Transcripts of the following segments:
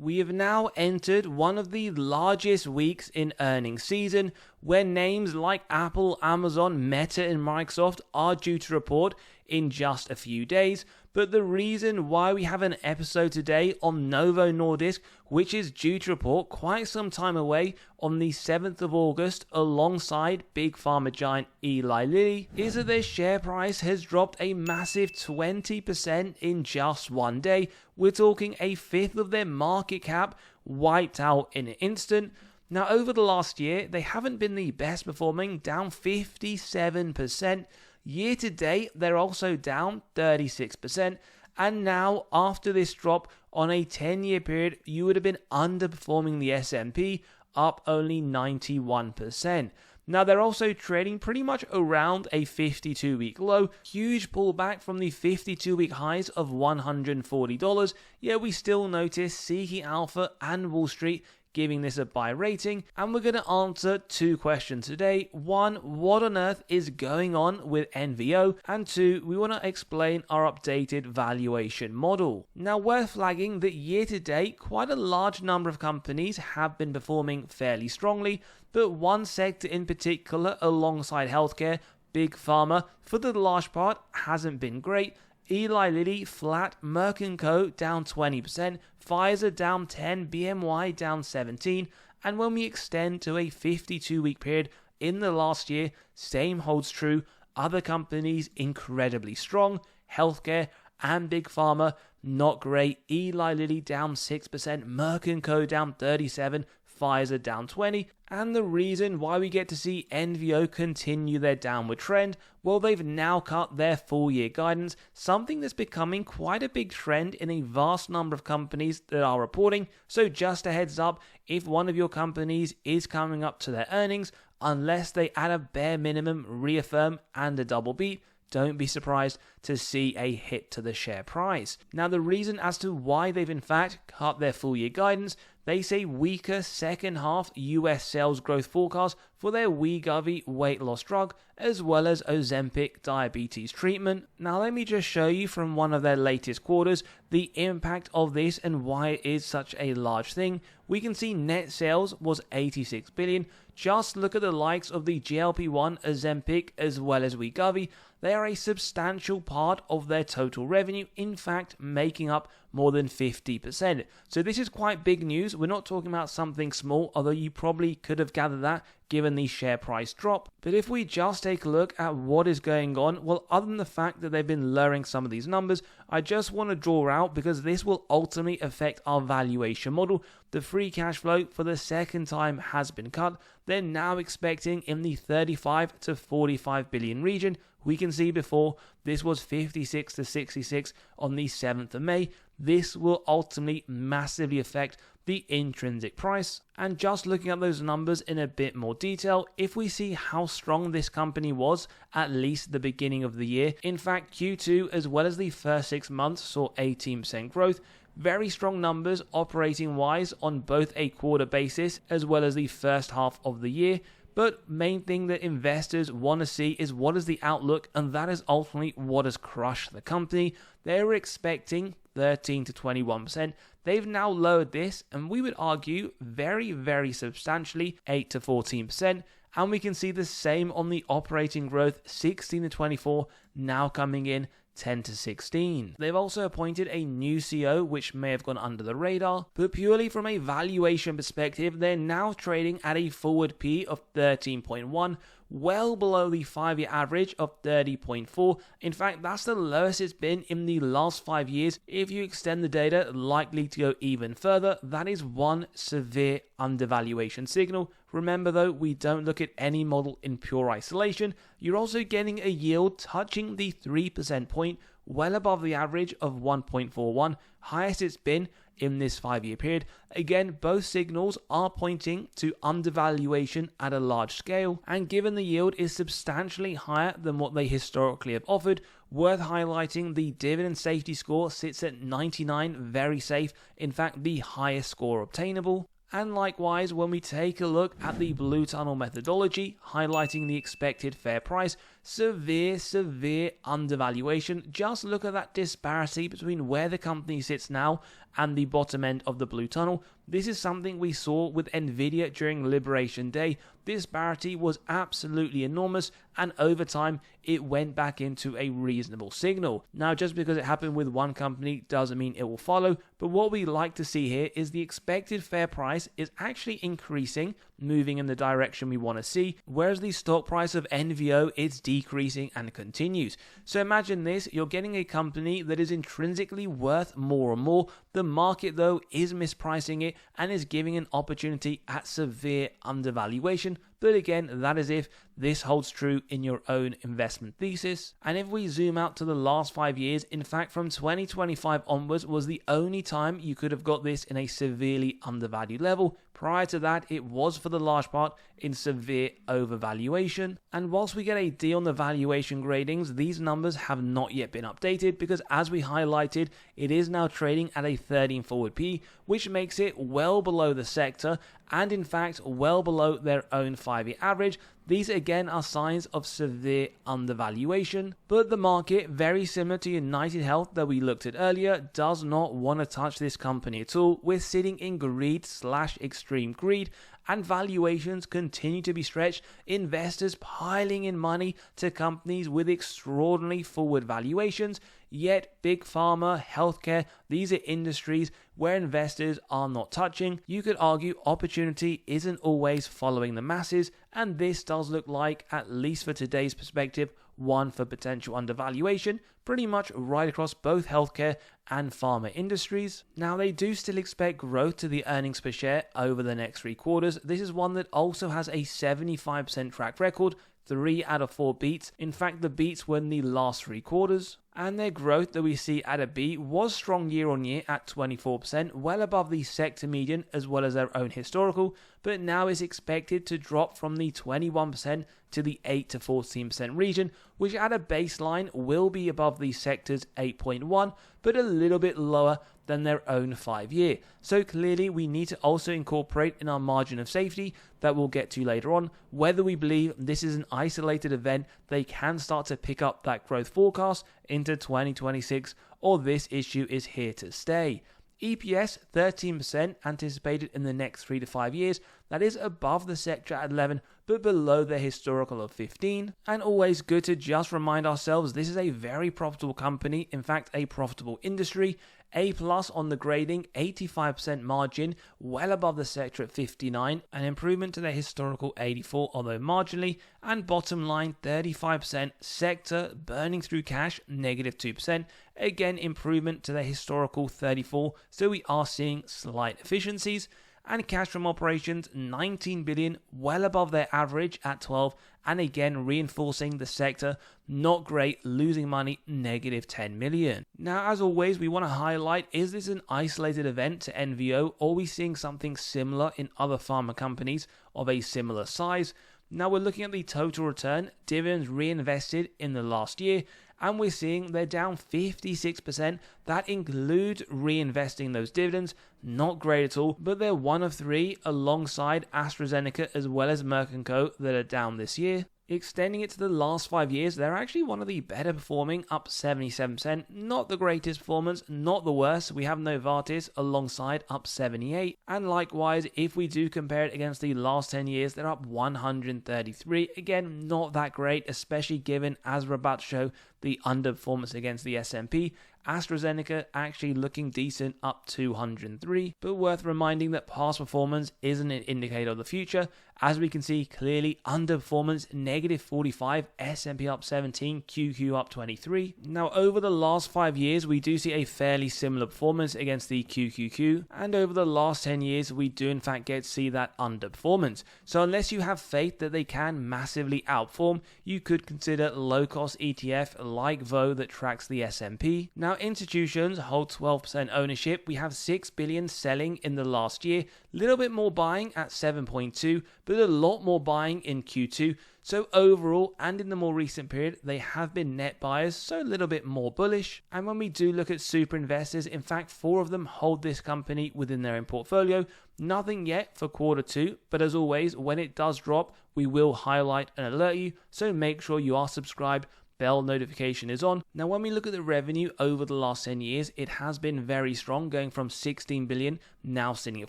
We have now entered one of the largest weeks in earnings season, where names like Apple, Amazon, Meta, and Microsoft are due to report in just a few days. But the reason why we have an episode today on Novo Nordisk, which is due to report quite some time away on the 7th of August alongside big pharma giant Eli Lilly, is that their share price has dropped a massive 20% in just one day. We're talking a fifth of their market cap wiped out in an instant. Now, over the last year, they haven't been the best performing, down 57%. Year to date, they're also down 36%. And now, after this drop on a 10-year period, you would have been underperforming the S&P, up only 91%. Now, they're also trading pretty much around a 52-week low. Huge pullback from the 52-week highs of $140. Yet we still notice Seeking Alpha and Wall Street giving this a buy rating, and we're going to answer two questions today. One, what on earth is going on with NVO? And two, we want to explain our updated valuation model. Now, worth flagging that year to date, quite a large number of companies have been performing fairly strongly, but one sector in particular, alongside healthcare, big pharma, for the large part, hasn't been great. Eli Lilly flat, Merck & Co down 20%, Pfizer down 10%, BMY down 17%, and when we extend to a 52-week period in the last year, same holds true. Other companies incredibly strong, healthcare and big pharma not great. Eli Lilly down 6%, Merck & Co down 37%, Pfizer down 20%, and the reason why we get to see NVO continue their downward trend, well, they've now cut their full year guidance, something that's becoming quite a big trend in a vast number of companies that are reporting. So just a heads up, if one of your companies is coming up to their earnings, unless they add a bare minimum, reaffirm and a double beat, don't be surprised to see a hit to the share price. Now, the reason as to why they've in fact cut their full year guidance, they say weaker second half US sales growth forecast for their Wegovy weight loss drug, as well as Ozempic diabetes treatment. Now, let me just show you from one of their latest quarters the impact of this and why it is such a large thing. We can see net sales was $86 billion. Just look at the likes of the GLP-1, Ozempic, as well as Wegovy. They are a substantial part of their total revenue, in fact, making up more than 50%. So this is quite big news. We're not talking about something small, although you probably could have gathered that given the share price drop. But if we just take a look at what is going on, well, other than the fact that they've been lowering some of these numbers, I just want to draw out, because this will ultimately affect our valuation model. The free cash flow for the second time has been cut. They're now expecting in the 35 to 45 billion region. We can see before this was 56 to 66 on the 7th of May. This will ultimately massively affect the intrinsic price. And just looking at those numbers in a bit more detail, if we see how strong this company was at least the beginning of the year, in fact Q2 as well as the first 6 months saw 18% growth. Very strong numbers operating wise on both a quarter basis as well as the first half of the year. But main thing that investors want to see is what is the outlook, and that is ultimately what has crushed the company. They were expecting 13 to 21%. They've now lowered this, and we would argue very, very substantially, 8 to 14%. And we can see the same on the operating growth, 16 to 24, now coming in 10 to 16. They've also appointed a new CEO, which may have gone under the radar, but purely from a valuation perspective, they're now trading at a forward P of 13.1, well below the 5-year average of 30.4. In fact, that's the lowest it's been in the last 5 years. If you extend the data, likely to go even further. That is one severe undervaluation signal. Remember though, we don't look at any model in pure isolation. You're also getting a yield touching the 3% point, well above the average of 1.41, highest it's been in this 5-year period. Again, both signals are pointing to undervaluation at a large scale, and given the yield is substantially higher than what they historically have offered, worth highlighting the dividend safety score sits at 99, very safe, in fact the highest score obtainable. And likewise, when we take a look at the blue tunnel methodology, highlighting the expected fair price, severe undervaluation. Just look at that disparity between where the company sits now and the bottom end of the blue tunnel. This is something we saw with Nvidia during Liberation Day. Disparity was absolutely enormous, and over time it went back into a reasonable signal. Now, just because it happened with one company doesn't mean it will follow, but what we like to see here is the expected fair price is actually increasing, moving in the direction we want to see, whereas the stock price of NVO is decreasing and continues. So imagine this, you're getting a company that is intrinsically worth more and more. The market, though, is mispricing it and is giving an opportunity at severe undervaluation. But again, that is if this holds true in your own investment thesis. And if we zoom out to the last 5 years, in fact from 2025 onwards was the only time you could have got this in a severely undervalued level. Prior to that, it was for the large part in severe overvaluation. And whilst we get a D on the valuation gradings, these numbers have not yet been updated because, as we highlighted, it is now trading at a 13 forward P, which makes it well below the sector and in fact well below their own 5-year average. These again are signs of severe undervaluation, but the market, very similar to United Health that we looked at earlier, does not want to touch this company at all. We're sitting in greed/extreme greed, and valuations continue to be stretched, investors piling in money to companies with extraordinary forward valuations. Yet big pharma, healthcare, these are industries where investors are not touching. You could argue opportunity isn't always following the masses, and this does look like, at least for today's perspective, one for potential undervaluation, pretty much right across both healthcare and pharma industries. Now, they do still expect growth to the earnings per share over the next 3 quarters. This is one that also has a 75% track record, 3 out of 4 beats. In fact, the beats were in the last 3 quarters. And their growth that we see at a B was strong year on year at 24%, well above the sector median as well as their own historical, but now is expected to drop from the 21% to the 8 to 14% region, which at a baseline will be above the sector's 8.1, but a little bit lower than their own 5-year. So clearly we need to also incorporate in our margin of safety that we'll get to later on, whether we believe this is an isolated event, they can start to pick up that growth forecast into 2026, or this issue is here to stay. EPS 13% anticipated in the next 3 to 5 years. That is above the sector at 11, but below their historical of 15. And always good to just remind ourselves this is a very profitable company, in fact a profitable industry. A+ on the grading, 85% margin, well above the sector at 59, an improvement to their historical 84, although marginally, and bottom line 35%, sector burning through cash, negative 2%, again improvement to their historical 34, so we are seeing slight efficiencies. And cash from operations 19 billion, well above their average at 12, and again reinforcing the sector, not great, losing money, negative 10 million. Now, as always, we want to highlight, is this an isolated event to NVO, or are we seeing something similar in other pharma companies of a similar size? Now we're looking at the total return, dividends reinvested in the last year, and we're seeing they're down 56%. That includes reinvesting those dividends. Not great at all, but they're one of 3 alongside AstraZeneca as well as Merck & Co. that are down this year. Extending it to the last 5 years, they're actually one of the better performing, up 77%. Not the greatest performance, not the worst. We have Novartis alongside, up 78%. And likewise, if we do compare it against the last 10 years, they're up 133%. Again, not that great, especially given, as we're about to show, the underperformance against the S&P. AstraZeneca actually looking decent, up 203%, but worth reminding that past performance isn't an indicator of the future. As we can see clearly, underperformance, negative 45%, S&P up 17%, QQ up 23%. Now over the last 5 years, we do see a fairly similar performance against the QQQ, and over the last 10 years, we do in fact get to see that underperformance. So unless you have faith that they can massively outperform, you could consider low-cost ETF like VO that tracks the S&P. Now institutions hold 12% ownership. We have 6 billion selling in the last year, little bit more buying at 7.2, but a lot more buying in Q2. So overall, and in the more recent period, they have been net buyers, so a little bit more bullish. And when we do look at super investors, in fact, 4 of them hold this company within their own portfolio. Nothing yet for Q2, but as always, when it does drop, we will highlight and alert you, so make sure you are subscribed. Bell notification is on. Now, when we look at the revenue over the last 10 years, it has been very strong, going from 16 billion, now sitting at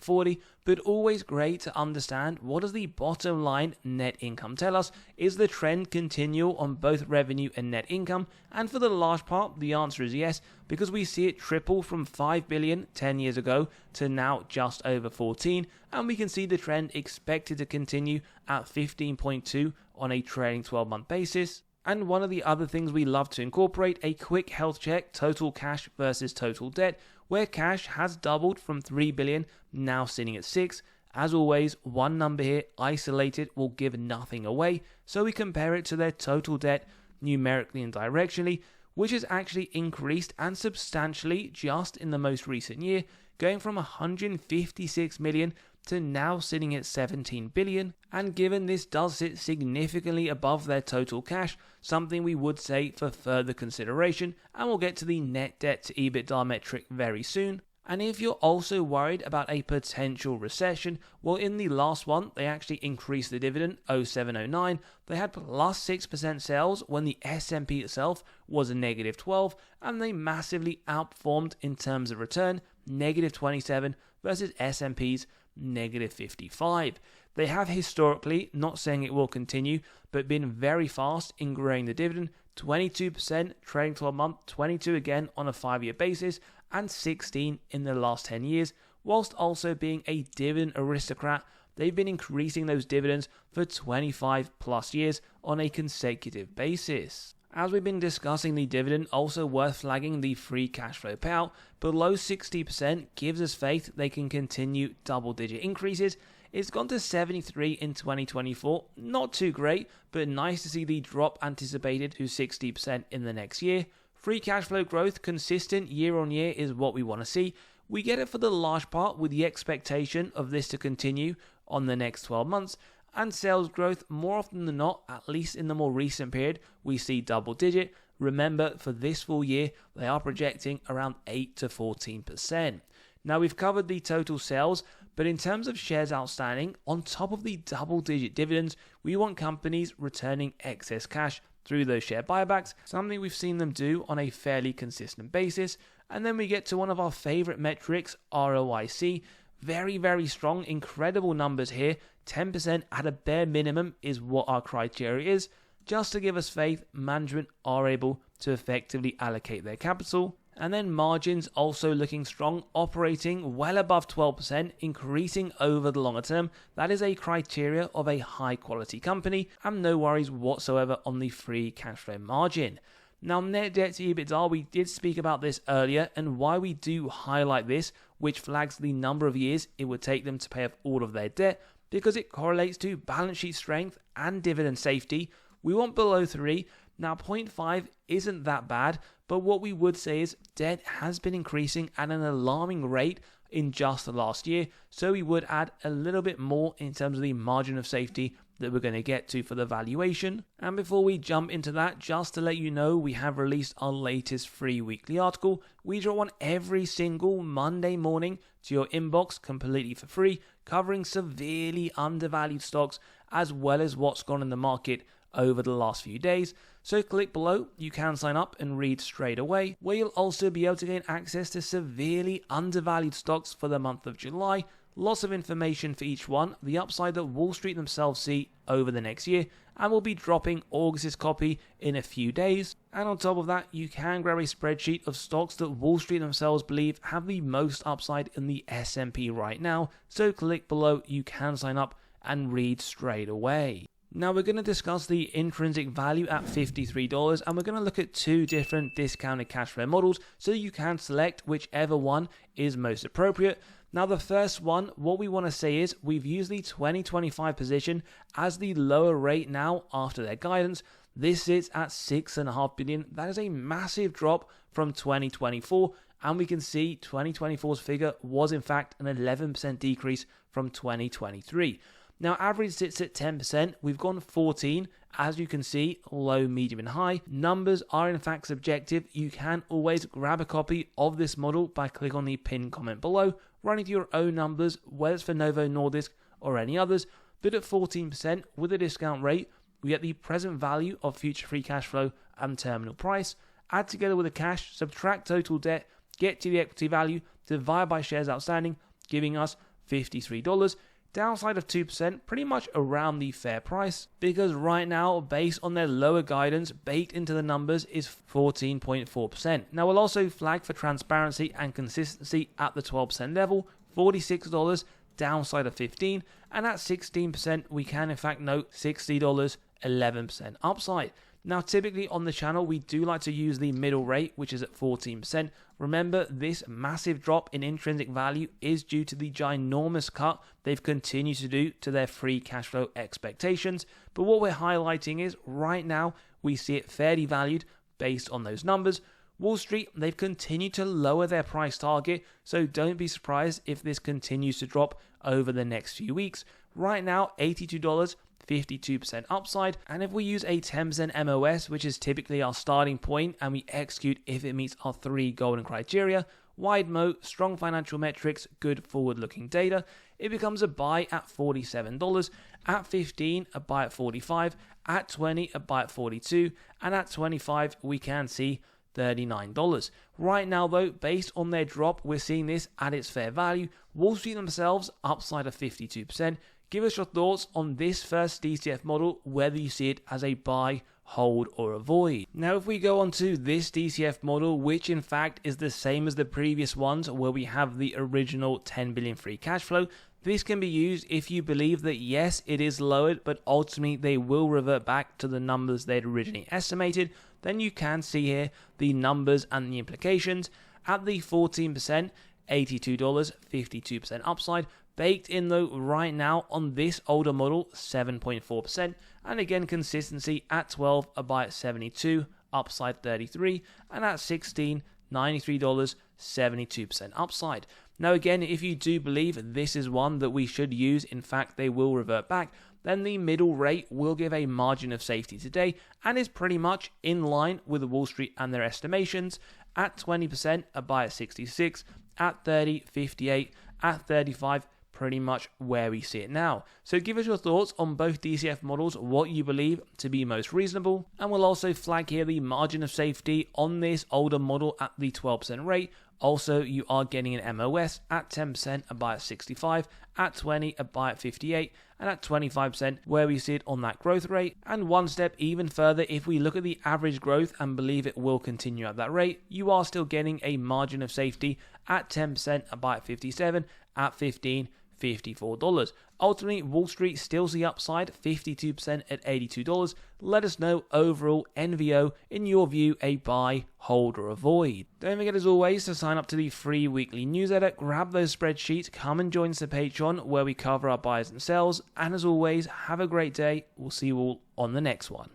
40, but always great to understand what does the bottom line net income tell us? Is the trend continual on both revenue and net income? And for the large part, the answer is yes, because we see it triple from 5 billion 10 years ago to now just over 14, and we can see the trend expected to continue at 15.2 on a trailing 12-month basis. And one of the other things we love to incorporate, a quick health check, total cash versus total debt, where cash has doubled from 3 billion, now sitting at 6. As always, one number here, isolated, will give nothing away, so we compare it to their total debt numerically and directionally, which has actually increased and substantially just in the most recent year, going from 156 million to now sitting at 17 billion, and given this does sit significantly above their total cash, something we would say for further consideration, and we'll get to the net debt to EBITDA metric very soon. And if you're also worried about a potential recession, well, in the last one, they actually increased the dividend, 0709. They had plus 6% sales when the S&P itself was a negative 12, and they massively outperformed in terms of return, negative 27 versus S&P's negative 55. They have historically, not saying it will continue, but been very fast in growing the dividend, 22% trailing 12 month, 22 again on a 5-year basis, and 16 in the last 10 years, whilst also being a dividend aristocrat. They've been increasing those dividends for 25 plus years on a consecutive basis. As we've been discussing the dividend, also worth flagging the free cash flow payout. Below 60% gives us faith they can continue double-digit increases. It's gone to 73 in 2024, not too great, but nice to see the drop anticipated to 60% in the next year. Free cash flow growth consistent year on year is what we want to see. We get it for the large part with the expectation of this to continue on the next 12 months. And sales growth, more often than not, at least in the more recent period, we see double digit. Remember, for this full year, they are projecting around 8 to 14%. Now, we've covered the total sales, but in terms of shares outstanding, on top of the double digit dividends, we want companies returning excess cash through those share buybacks, something we've seen them do on a fairly consistent basis. And then we get to one of our favorite metrics, ROIC. Very, very strong, incredible numbers here. 10% at a bare minimum is what our criteria is, just to give us faith management are able to effectively allocate their capital. And then margins also looking strong, operating well above 12%, increasing over the longer term. That is a criteria of a high quality company, and no worries whatsoever on the free cash flow margin. Now, net debt to EBITDA, we did speak about this earlier, and why we do highlight this, which flags the number of years it would take them to pay off all of their debt, because it correlates to balance sheet strength and dividend safety. We want below 3. Now, 0.5 isn't that bad, but what we would say is debt has been increasing at an alarming rate in just the last year, so we would add a little bit more in terms of the margin of safety that we're going to get to for the valuation. And before we jump into that, just to let you know, we have released our latest free weekly article. We drop one every single Monday morning to your inbox completely for free, covering severely undervalued stocks as well as what's gone in the market over the last few days. So click below, you can sign up and read straight away, where you'll also be able to gain access to severely undervalued stocks for the month of July. Lots of information for each one, the upside that Wall Street themselves see over the next year, and we'll be dropping August's copy in a few days. And on top of that, you can grab a spreadsheet of stocks that Wall Street themselves believe have the most upside in the S&P right now. So click below, you can sign up and read straight away. Now we're going to discuss the intrinsic value at $53, and we're going to look at 2 different discounted cash flow models so you can select whichever one is most appropriate. Now the first one, what we want to say is we've used the 2025 position as the lower rate now after their guidance. This sits at $6.5 billion. That is a massive drop from 2024, and we can see 2024's figure was in fact an 11% decrease from 2023. Now, average sits at 10%. We've gone 14, as you can see, low, medium, and high. Numbers are in fact subjective. You can always grab a copy of this model by clicking on the pinned comment below, running through your own numbers, whether it's for Novo Nordisk or any others. But at 14% with a discount rate, we get the present value of future free cash flow and terminal price. Add together with the cash, subtract total debt, get to the equity value, divide by shares outstanding, giving us $53. Downside of 2%, pretty much around the fair price, because right now, based on their lower guidance, baked into the numbers is 14.4%. Now, we'll also flag for transparency and consistency at the 12% level, $46, downside of 15, and at 16%, we can in fact note $60, 11% upside. Now, typically on the channel, we do like to use the middle rate, which is at 14%. Remember, this massive drop in intrinsic value is due to the ginormous cut they've continued to do to their free cash flow expectations. But what we're highlighting is right now, we see it fairly valued based on those numbers. Wall Street, they've continued to lower their price target, so don't be surprised if this continues to drop over the next few weeks. Right now, $82. 52% upside, and if we use a 10% MOS, which is typically our starting point, and we execute if it meets our 3 golden criteria, wide moat, strong financial metrics, good forward-looking data, it becomes a buy at $47, at 15 a buy at 45, at 20 a buy at 42, and at 25 we can see $39. Right now though, based on their drop, we're seeing this at its fair value. Wall Street themselves, upside of 52%. Give us your thoughts on this first DCF model, whether you see it as a buy, hold, or avoid. Now, if we go on to this DCF model, which in fact is the same as the previous ones, where we have the original 10 billion free cash flow, this can be used if you believe that yes, it is lowered, but ultimately they will revert back to the numbers they'd originally estimated. Then you can see here the numbers and the implications. At the 14%, $82, 52% upside. Baked in though right now on this older model, 7.4%, and again consistency at 12, a buy at 72, upside 33, and at 16, $93, 72% upside. Now again, if you do believe this is one that we should use, in fact they will revert back, then the middle rate will give a margin of safety today and is pretty much in line with Wall Street and their estimations. At 20%, a buy at 66, at 30, 58, at 35, pretty much where we see it now. So give us your thoughts on both DCF models, what you believe to be most reasonable, and we'll also flag here the margin of safety on this older model at the 12% rate. Also, you are getting an MOS at 10%, a buy at 65, at 20, a buy at 58, and at 25% where we see it on that growth rate. And one step even further, if we look at the average growth and believe it will continue at that rate, you are still getting a margin of safety at 10%, a buy at 57, at 15, $54. Ultimately, Wall Street still the upside, 52% at $82. Let us know overall NVO, in your view, a buy, hold, or avoid. Don't forget as always to sign up to the free weekly newsletter, grab those spreadsheets, come and join us at Patreon where we cover our buys and sells, and as always, have a great day. We'll see you all on the next one.